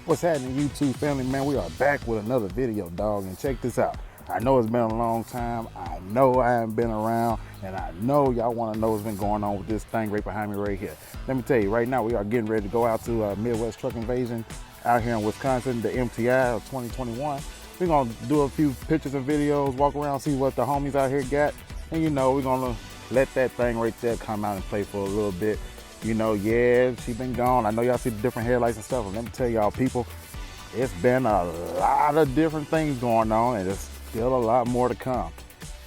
What's happening, YouTube family, man? We are back with another video, dog, and check this out. I know it's been a long time. I know I haven't been around, and I know y'all want to know what's been going on with this thing right behind me right here. Let me tell you, right now we are getting ready to go out to Midwest Truck Invasion out here in Wisconsin, the MTI of 2021. We're gonna do a few pictures and videos, walk around, see what the homies out here got, and you know, we're gonna let that thing right there come out and play for a little bit. You know, yeah, she been gone. I know y'all see the different headlights and stuff, but let me tell y'all, people, it's been a lot of different things going on, and there's still a lot more to come.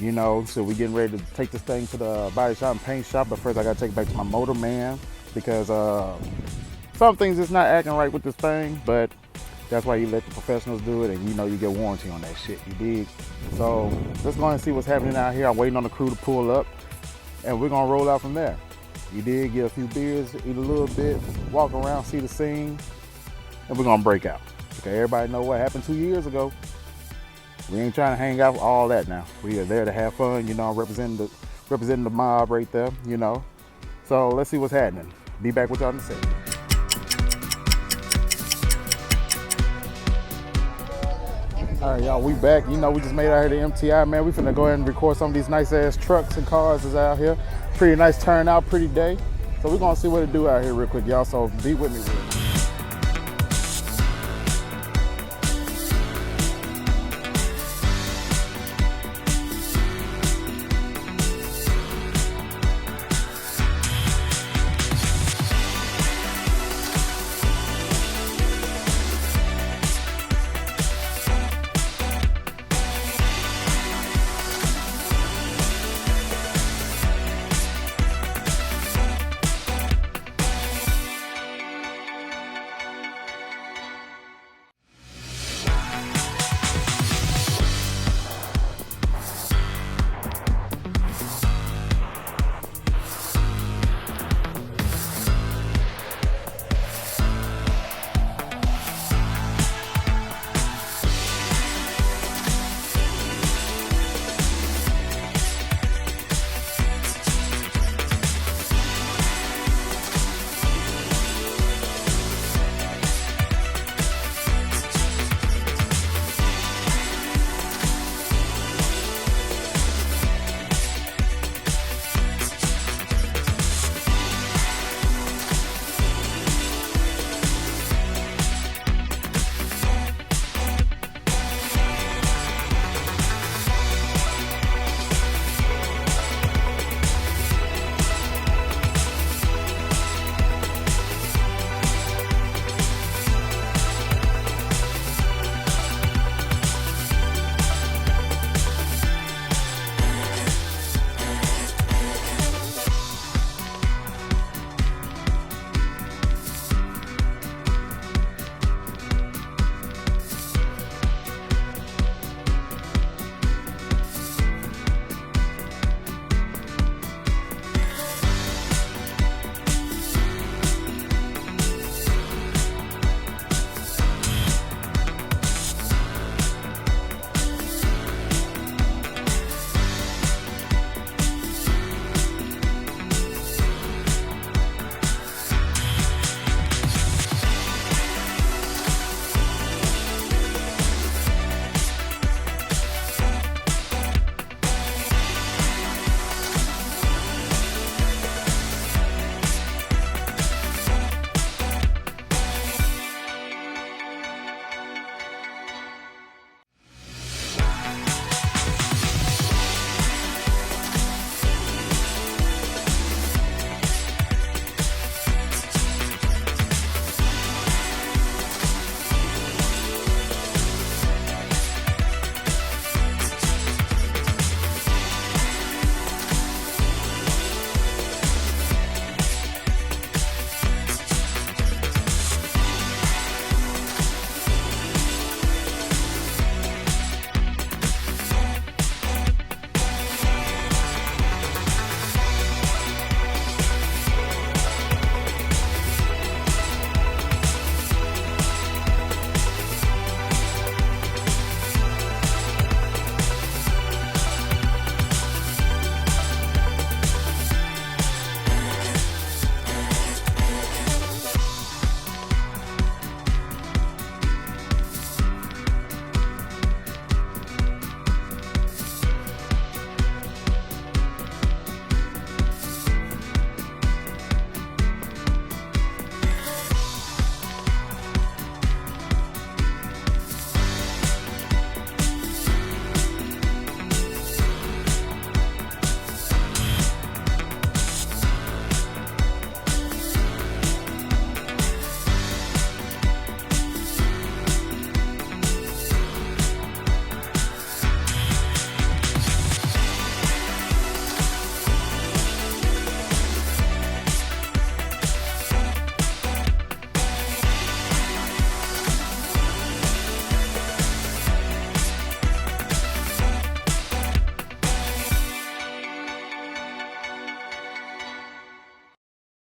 You know, so we're getting ready to take this thing to the body shop and paint shop, but first I gotta take it back to my motor man, because some things is not acting right with this thing, but that's why you let the professionals do it, and you know you get warranty on that shit, you dig? So let's go and see what's happening out here. I'm waiting on the crew to pull up, and we're gonna roll out from there. You did get a few beers, eat a little bit, walk around, see the scene, and we're gonna break out. Okay, everybody know what happened 2 years ago. We ain't trying to hang out with all that now. We are there to have fun, you know, representing the mob right there, you know. So let's see what's happening. Be back with y'all in a second. All right, y'all, we back. You know, we just made it out here to MTI, man. We finna go ahead and record some of these nice ass trucks and cars that's out here. Pretty nice turnout, pretty day. So we're gonna see what it do out here real quick, y'all. So be with me real quick.